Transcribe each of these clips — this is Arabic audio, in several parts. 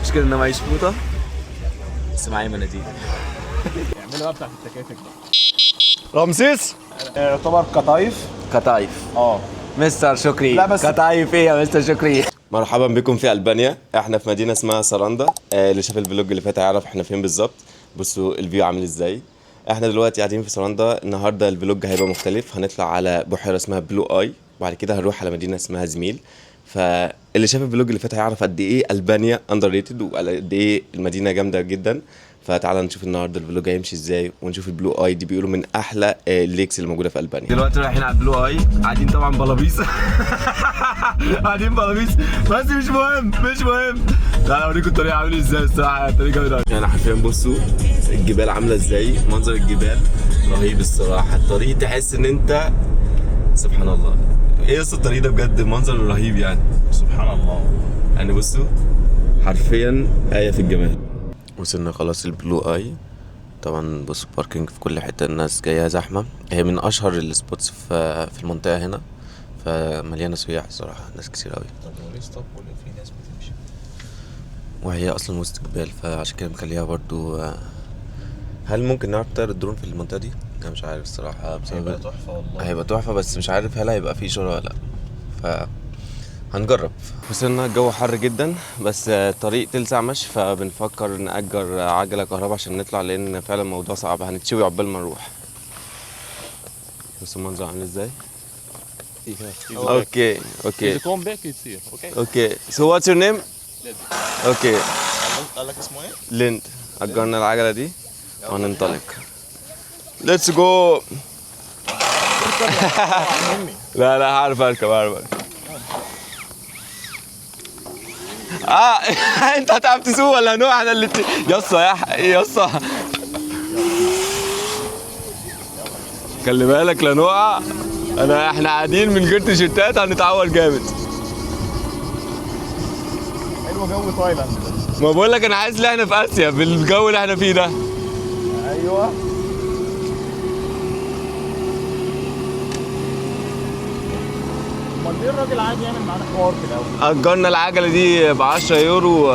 المشكله ان انا معيش فوطه بس معايا مناديل. اعملوا بقى بتاعت التكاتك. رمسيس يعتبر قطايف. قطايف. مستر شكري. لا بس قطايف ايه يا مستر شكري؟ مرحبا بكم في ألبانيا. احنا في مدينة اسمها سراندا. اللي شاف الفلوج اللي فات هيعرف احنا فين بالظبط. بصوا الفيو عامل ازاي. احنا دلوقتي قاعدين في سراندا. النهارده الفلوج هيبقى مختلف، هنطلع على بحيرة اسمها بلو اي، وبعد كده هنروح على مدينة اسمها زميل. فاللي شاف الفلوج اللي فات هيعرف قد ايه ألبانيا اندر ريتد وقد ايه المدينة جامدة جدا. فتعالى نشوف النهارده الفلوج هيمشي ازاي، ونشوف البلو اي دي بيقولوا من احلى الليكس اللي موجوده في البانيا. دلوقتي رايحين على البلو اي، قاعدين طبعا بلابيس. قاعدين بلابيس بس مش مهم. تعالى اوريكم الطريق عامل ازاي. الصراحه الطريق جامد قوي يعني حرفيا بصوا الجبال عامله ازاي، منظر الجبال رهيب الصراحه. الطريق تحس ان انت سبحان الله. ايه اصل الطريق ده بجد منظر رهيب يعني، سبحان الله. يعني بصوا حرفيا آية في الجمال. وصلنا خلاص البلو اي. طبعا بصوا باركينج في كل حته، الناس جايه زحمه. هي من اشهر السبوتس في المنطقه هنا، فمليانه سياح الصراحه، ناس كتير قوي. طب وليه ستوب ولا في ناس بتمشي؟ وهي اصلا وسط جبال، فعشان كده مخليها برضو. هل ممكن نعرف نطير الدرون في المنطقه دي؟ انا مش عارف الصراحه بسبب هيبقى تحفه والله. هيبقى تحفه، بس مش عارف هل هيبقى فيه اشاره ولا لا. هنجرب. وصلنا الجو حر جدا، بس طريق تلسع مشي، فبنفكر نأجر عجلة كهرباء عشان نطلع، لأن فعلا الموضوع صعب، هنتشوي عقبال ما نروح. بص المنظر عامل ازاي. اوكي. come back يصير اوكي so what's your name؟ اوكي قال لك اسمه ايه؟ ليند. أجرنا العجلة دي وهننطلق. ليتس جو. لا هعرف اركب. انت هتعرف تسوق ولا هنوع احنا الاتنين؟ يسا خلي بالك لا نقع. احنا قاعدين من غير تيشيرتات هنتعور جامد. حلو جو تايلاند ده. ما بقول لك انا عايز احنا في اسيا بالجو اللي احنا فيه ده. ايوه. امال ليه الراجل عادي يعمل معانا حوار في الاول؟ اجرنا العجله دي ب 10 يورو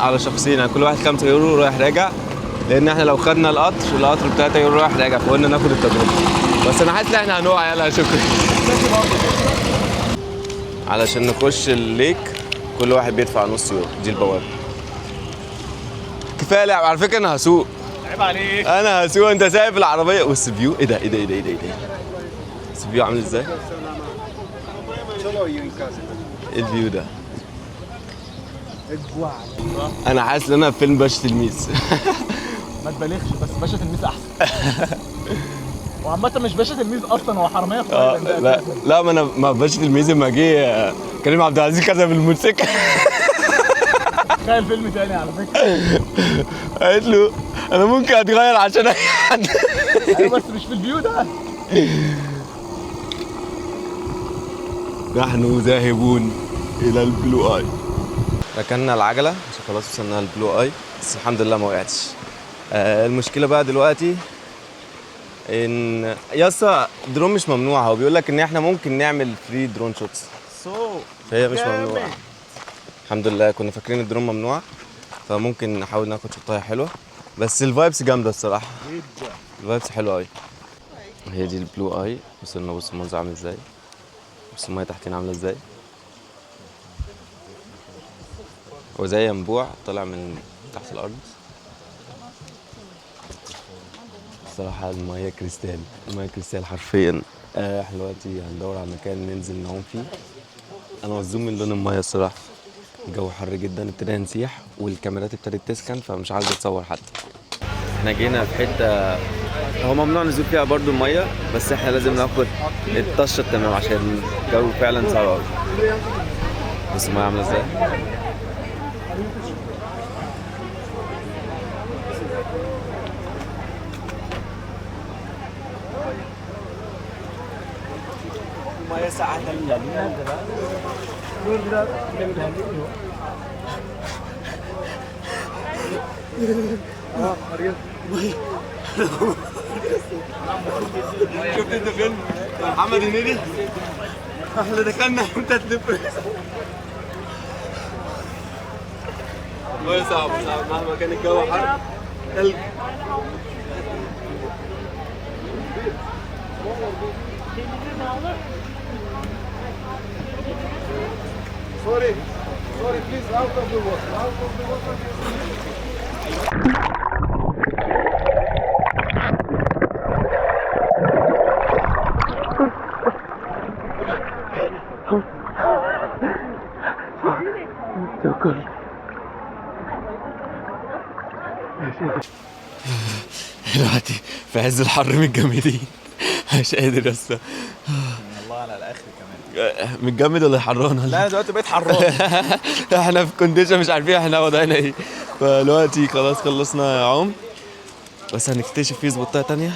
على شخصين، يعني كل واحد 5 يورو رايح راجع، لان احنا لو خدنا القطر ب 3 يورو رايح راجع، فقلنا ناخد التجربه. بس انا حاسس ان احنا هنقع. يلا شكرا. علشان نخش الليك كل واحد بيدفع نص يورو، دي البوابه. كفايه لعب على فكره. انا هسوق. عيب عليك. انا هسوق، انت سايق في العربيه. بص الفيو. ايه ده بص الفيو عامل ازاي. ايه الفيو ده. انا حاسس ان انا في فيلم باشا تلميذ. ما تبالغش، بس باشا تلميذ احسن. وعامة مش باشا تلميذ اصلا، هو حرامية في تايلاند. لا ما باشا تلميذ لما جه كريم عبد العزيز كذا بالموتوسيكل. تخيل فيلم تاني على فكرة. قالت له انا ممكن اتغير عشان اي حد. ايوه بس مش في الفيو ده. نحن ذاهبون الى البلو اي. ركننا العجله عشان خلاص وصلنا البلو اي، بس الحمد لله ما وقعتش. المشكله بقى دلوقتي ان يسا درون مش ممنوع. هو بيقول لك ان احنا ممكن نعمل فري درون شوتس، فهي مش ممنوعه. الحمد لله. كنا فاكرين الدرون ممنوع، فممكن نحاول ناخد شطايه حلوه، بس الفايبس جامده الصراحه. الفايبس حلوه قوي. هي دي البلو اي. وصلنا. بص المنظر عامل ازاي، بص الميه تحتنا عامله ازاي، وزي ينبوع طالع من تحت الارض. الصراحه الميه كريستال حرفيا. احنا دلوقتي هندور على مكان ننزل نعوم فيه. انا مصدوم من لون الميه الصراحه. الجو حر جدا، ابتدى نسيح والكاميرات ابتدت تسخن، فمش عايز اتصور حتى. احنا جينا في حته هو ممنوع نزول فيها برضو الميه، بس احنا لازم ناخد الطشه التمام عشان الجو فعلا صعب قوي. بص الميه عامله ازاي. المية ساعة تلج. شفت انت فيلم محمد هنيدي؟ احنا دخلنا وانت تلف. صعب مهما كان الجو حر تلج. Sorry, please, out of the water. دلوقتي في عز الحر متجمدين، مش قادر يا اسطى. والله على الاخر كمان. متجمد ولا حران؟ لا انا دلوقتي بقيت حران. احنا في كونديشن مش عارفين احنا وضعنا ايه. فدلوقتي خلاص خلصنا عوم، بس هنكتشف فيه سبوتات تانية.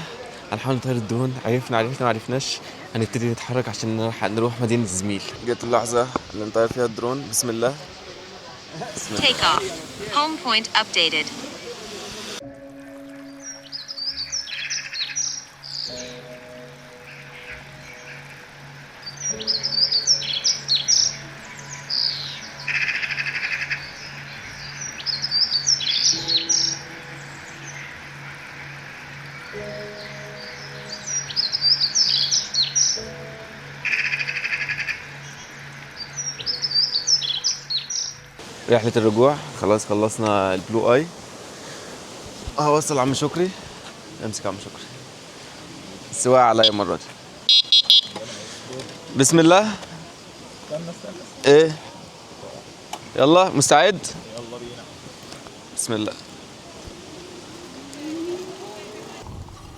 هنحاول نطير الدرون، عرفنا ما عرفناش هنبتدي نتحرك عشان نروح مدينة زميل. جت اللحظة اللي نطير فيها الدرون. بسم الله. Take off. Home point updated. رحلة الرجوع خلاص خلصنا البلو اي. هوصل عم شكري. امسك عم شكري. السواقة عليا المرة دي. بسم الله. استنى. ايه يلا مستعد؟ يلا بينا. بسم الله.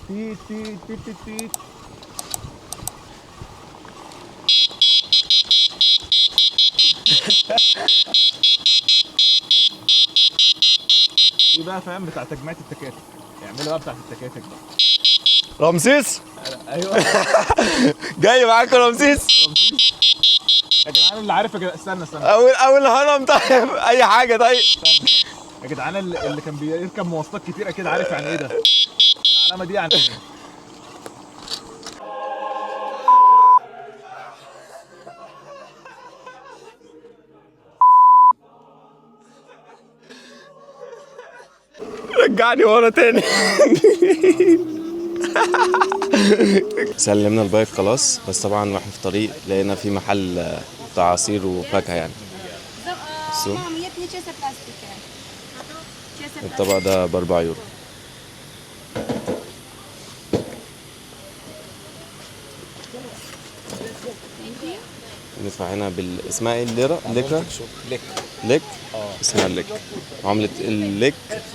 تيت تيت تيت تيت. دي بقى فاهم بتاع تجميع التكاتك، اعملوا بقى بتاعت التكاتك بقى. رمسيس ايوه. جاي معاكم رمسيس. يا جدعان اللي عارف يا جدعان، استنى اول هرم. طيب اي حاجة. طيب يا جدعان اللي كان بيركب مواصلات كتير اكيد عارف يعني ايه ده. العلامة دي يعني ايه؟ رجعني ورا تاني. سلمنا البايك خلاص، بس طبعا واحنا في طريق لقينا في محل بتاع عصير وفاكهة يعني. بصوا الطبق ده ب4 يورو. ندفع هنا اسمها ايه الليرة؟ ليكا؟ ليك؟ اسمها الليك. عملة الليك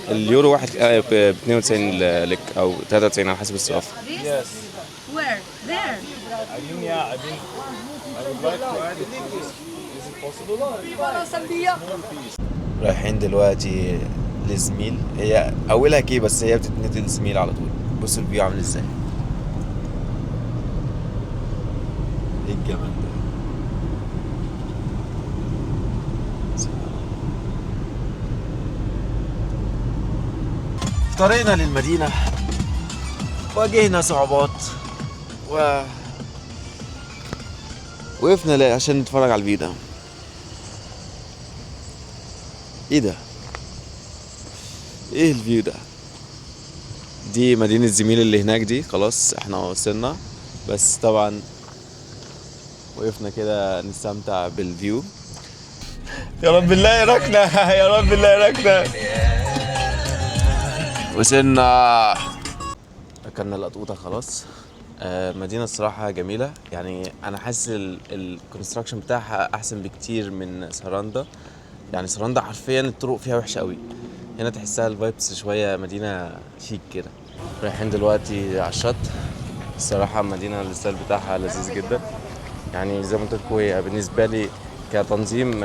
اليورو واحد ب 92 ليك او 93 على حسب الصرافة. Yes. Where? There. I mean yeah, I would like to add it. Is it possible? رايحين دلوقتي لزميل. هي اولها كي بس هي بتتنقل لزميل على طول. بصوا الفيو عامل ازاي. ايه الجمال ده. طريقنا للمدينة واجهنا صعوبات وقفنا عشان نتفرج على الفيو ده. ايه ده؟ ايه الفيو ده؟ دي مدينة زميل اللي هناك دي. خلاص احنا وصلنا، بس طبعا وقفنا كده نستمتع بالفيو. يا رب بالله يراكنا. يا رب بالله يراكنا. وصلنا. اكلنا القطوطة خلاص. مدينة الصراحة جميلة يعني. أنا حاسس الكونستراكشن بتاعها أحسن بكتير من ساراندا. يعني ساراندا حرفيا الطرق فيها وحشة قوي. هنا تحسها الفايبس شوية مدينة شيك كده. رايحين دلوقتي على الشط. الصراحة المدينة الستايل بتاعها لذيذ جدا. يعني زي ما قلت لكم هي بالنسبة لي كتنظيم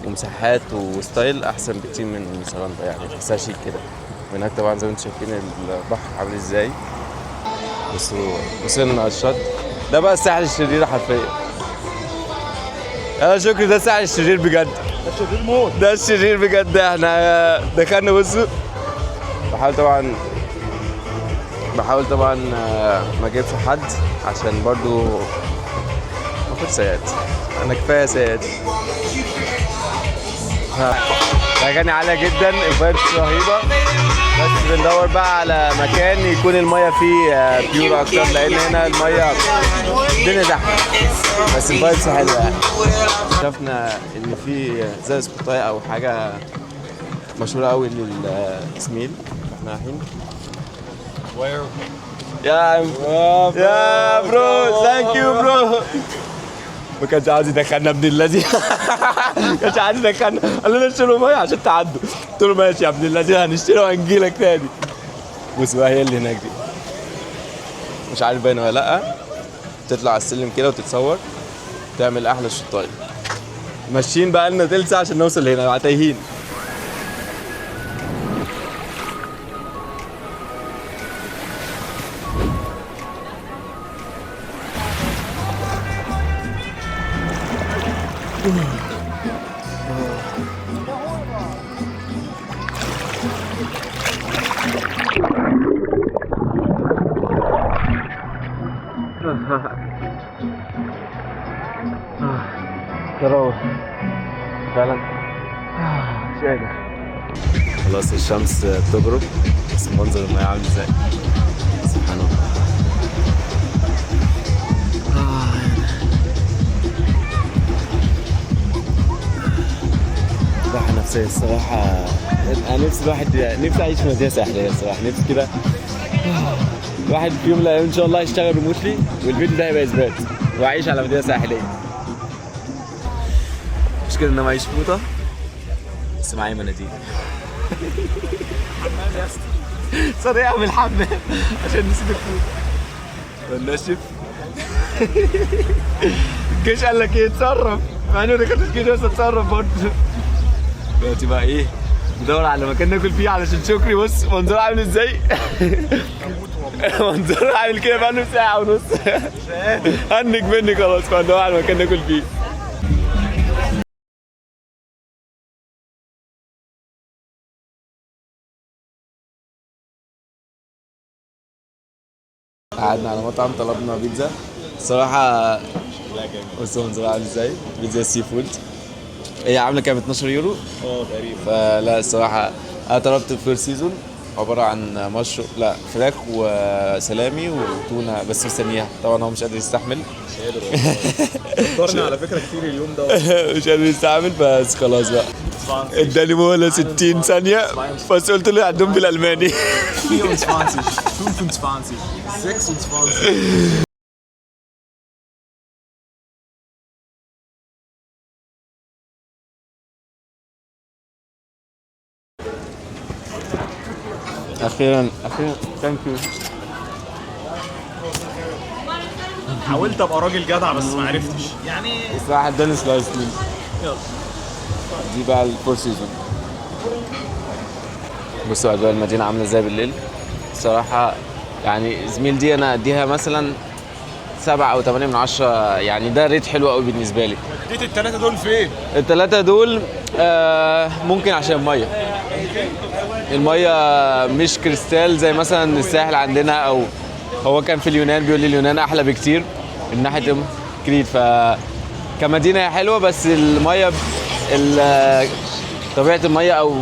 ومساحات وستايل أحسن بكتير من ساراندا. يعني تحسها شيك كده. وهناك طبعا زي ما انتم شايفين البحر عامل ازاي. بصوا وصلنا على الشط. ده بقى الساحل الشرير حرفيا. يا شكري ده الساحل الشرير بجد. ده الشرير موت. ده الشرير بجد. احنا دخلنا. بصوا بحاول طبعا ما اجيبش حد عشان برضو ما اخدش سيئات. انا كفايه سيئات. الاغاني عاليه جدا، الفايبس رهيبه، بس بندور بقى على مكان يكون الميه فيه بيور اكتر، لان هنا الميه الدنيا زحمه بس الفايبس حلوه يعني. شفنا ان في زي سبوتايه او حاجه مشهوره قوي للسميل، احنا رايحين يا برو ثانك يو برو. ما كانش عاوز يدخلنا ابن الذي ما كانش عاوز يدخلنا، قال لنا اشتروا ميه عشان تعدوا، قلت له ماشي يا ابن الذي هنشتري وهنجي لك تاني. بص بقى هي اللي هناك دي مش عارف باينه ولا لا، تطلع على السلم كده وتتصور تعمل احلى شطايه. ماشيين بقى لنا تلت ساعه عشان نوصل هنا، تايهين. تروح فعلا مش قادر. خلاص الشمس بتغرب بس منظر المياه عامل ازاي، سبحان الله. راحة نفسية الصراحة. أنا نفسي نفسي أعيش في مدينة ساحلية الصراحة، نفسي كده الواحد في يوم من الأيام إن شاء الله يشتغل ريموتلي والفيديو ده هيبقى إثبات وأعيش على مدينة ساحلية. مش كده إن أنا معيش فوطة بس معايا مناديل. حمام يا اسطى، صريع من الحمام عشان نسيت الفوطة والناشف. الجيش قال لك إيه اتصرف، مع إنه دخلت الجيش بس اتصرف برضه. دلوقتي بقى إيه ندور على مكان ناكل فيه علشان شكري. بص منظره عامل ازاي. منظره عامل كده بقاله ساعة ونص. هنك مني خلاص، فندور على مكان ناكل فيه. قعدنا على مطعم طلبنا بيتزا الصراحة. بص منظره عامل ازاي، بيتزا سي فود هي عامله كام 12 يورو تقريبا. فلا الصراحه انا طلبت فور سيزون عباره عن مشروم لا فراخ وسلامي وتونه، بس مستنيها طبعا هو مش قادر يستحمل. مش قادر قدرني على فكره كتير اليوم ده. مش قادر يستحمل بس خلاص بقى. اداني مهله 60 ثانيه بس قلت له عندهم بالالماني 24 25 26. اخيرا ثانك يو. حاولت ابقى راجل جدع بس ما عرفتش يعني. الصراحه اداني سلايس مني. دي بقى الفور سيزون. بصوا اجواء المدينه عامله ازاي بالليل الصراحه. يعني زميل دي انا اديها مثلا 7 أو 8 من 10، يعني ده ريت حلو قوي بالنسبه لي. اديت الثلاثه دول فين؟ الثلاثه دول ممكن عشان الميه مش كريستال زي مثلا الساحل عندنا، او هو كان في اليونان بيقول لي اليونان احلى بكتير من ناحيه كريت. كمدينه هي حلوه بس الميه طبيعه الميه او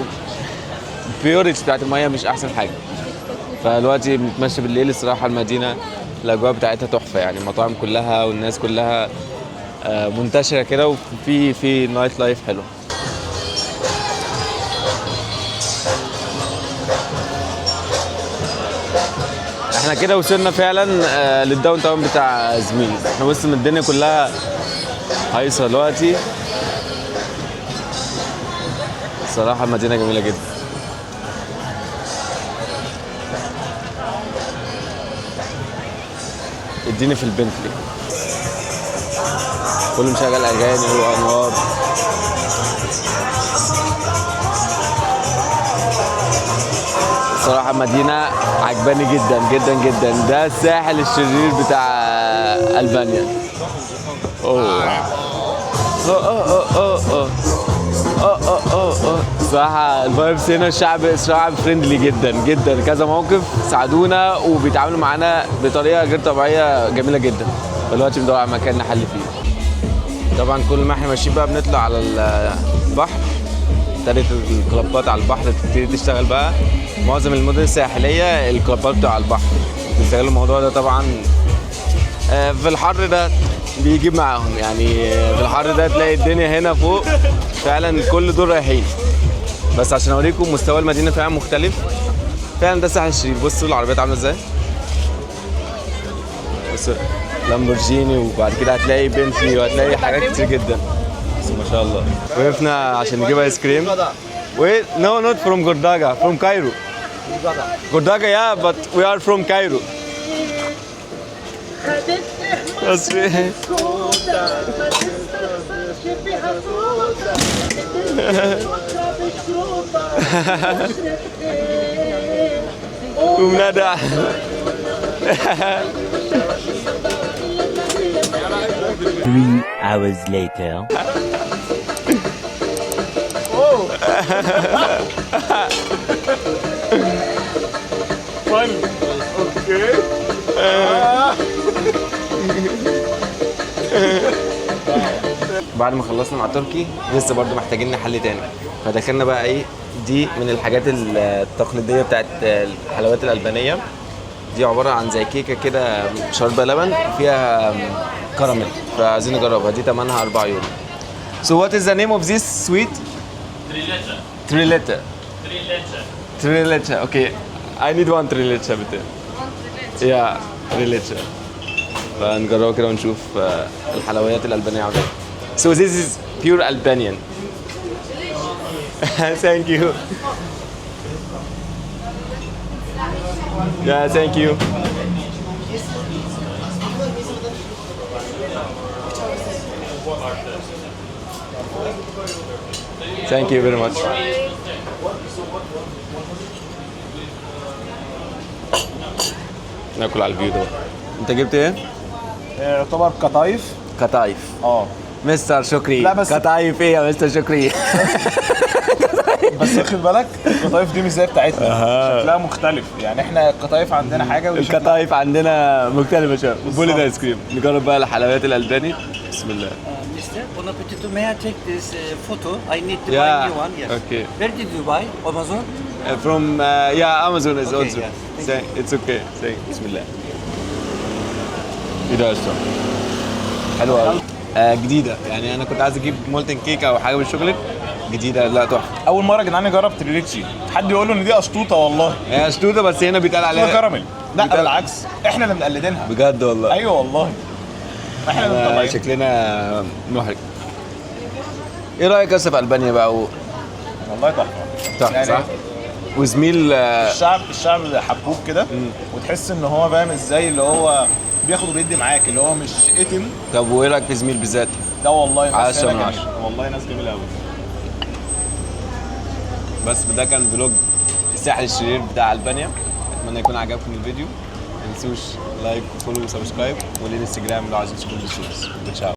البيوريتي بتاعت الميه مش احسن حاجه. فدلوقتي بنتمشى بالليل الصراحه المدينه الاجواء بتاعتها تحفه، يعني المطاعم كلها والناس كلها منتشره كده وفي نايت لايف حلو. احنا كده وصلنا فعلا للداون تاون بتاع زميل. احنا بص من الدنيا كلها هايصه دلوقتي الصراحه. المدينه جميله جدا. اديني في البنتلي كله مشغل اغاني وانوار. الصراحه مدينه عجباني جدا جدا جدا. ده الساحل الشرير بتاع البانيا. صراحة الفايبس هنا الشعب فريندلي جدا جدا. كذا موقف ساعدونا وبيتعاملوا معانا بطريقة غير طبيعية جميلة جدا. دلوقتي بندور على مكان نحل فيه. طبعا كل ما احنا ماشيين بقى بنطلع على البحر ابتدت الكلابات على البحر تبتدي تشتغل بقى. معظم المدن الساحليه الكلابات بتوع على البحر بيستغلوا الموضوع ده طبعا. في الحر ده بيجيب معاهم يعني، في الحر ده تلاقي الدنيا هنا فوق فعلا كل دول رايحين. بس عشان اوريكم مستوى المدينه فعلا مختلف فعلا. ده الساحل الشرير. بصوا العربيات عامله ازاي، بصوا لامبورجيني، وبعد كده هتلاقي بنتلي وهتلاقي حاجات كتير جدا. بس ما شاء الله. وقفنا عشان نجيب ايس كريم. Wait, no, not from Gordaga, from Cairo. Gordaga, yeah, but we are from Cairo. ومنادى 3 hours later. بعد ما خلصنا مع تركي لسه برضو محتاجين نحل تاني، فدخلنا بقى ايه، دي من الحاجات التقليديه بتاعت الحلويات الالبانيه. دي عباره عن زي كيكه كده شاربه لبن فيها كراميل، فعايزين نجربها. دي ثمنها 4 يورو. So what is the name of this sweet? Triletta. Triletta. Triletta. Triletta. Okay. I need one triletta bitte. Yeah, triletta. فنجربها كده ونشوف الحلويات الألبانية عاملة ايه. So this is pure Albanian. Thank you. Yeah, thank you. Thank you very much. ناكل على الفيو ده. انت جبت ايه؟ يعتبر قطايف. قطايف. مستر شكري. لا بس- قطايف ايه يا مستر شكري؟ بس واخد بالك القطايف دي مش زي بتاعتنا، شكلها مختلف. يعني احنا القطايف عندنا حاجه وشكلها- القطايف عندنا مختلفة شوية. بولد ايس كريم. نجرب بقى الحلويات الألباني. بسم الله. Mister, bon appetito. May I take this photo? I need to Yeah, buy new one. Yes. okay. Where did you buy? Amazon? From yeah, Amazon is Okay, also. yeah. It's okay. بسم الله. ايه ده يا اسطى؟ حلوة قوي. جديدة، يعني أنا كنت عايز أجيب مولتن كيك أو حاجة بالشوكليت. جديدة، لا تحفة. اول مره يا جدعان نجرب تريليتشي، حد يقول له ان دي اشطوطه والله. هي شطوطة بس هنا بيتقال ده عليها كراميل. لا بتاع- بالعكس احنا اللي مقلدينها. بجد والله. ايوه والله احنا اللي مطلعين. شكلنا محرج. ايه رايك يا اسطى في البانيا بقى والله تحفه. تحفه يعني صح؟ وزميل الشعب حبوب كده، وتحس ان هو فاهم ازاي اللي هو بياخد وبيدي معاك، اللي هو مش اتم. طب وايه رايك في زميل بالذات؟ ده والله ناس 10 هنا من جميلة. 10. والله ناس جميله قوي. بس ده كان فلوج الساحل الشرير بتاع البانيا. اتمنى يكون عجبكم الفيديو. ما تنسوش لايك وفولو وسبسكرايب، والانستجرام لو عايزين تشوفوا الصور. تشاو.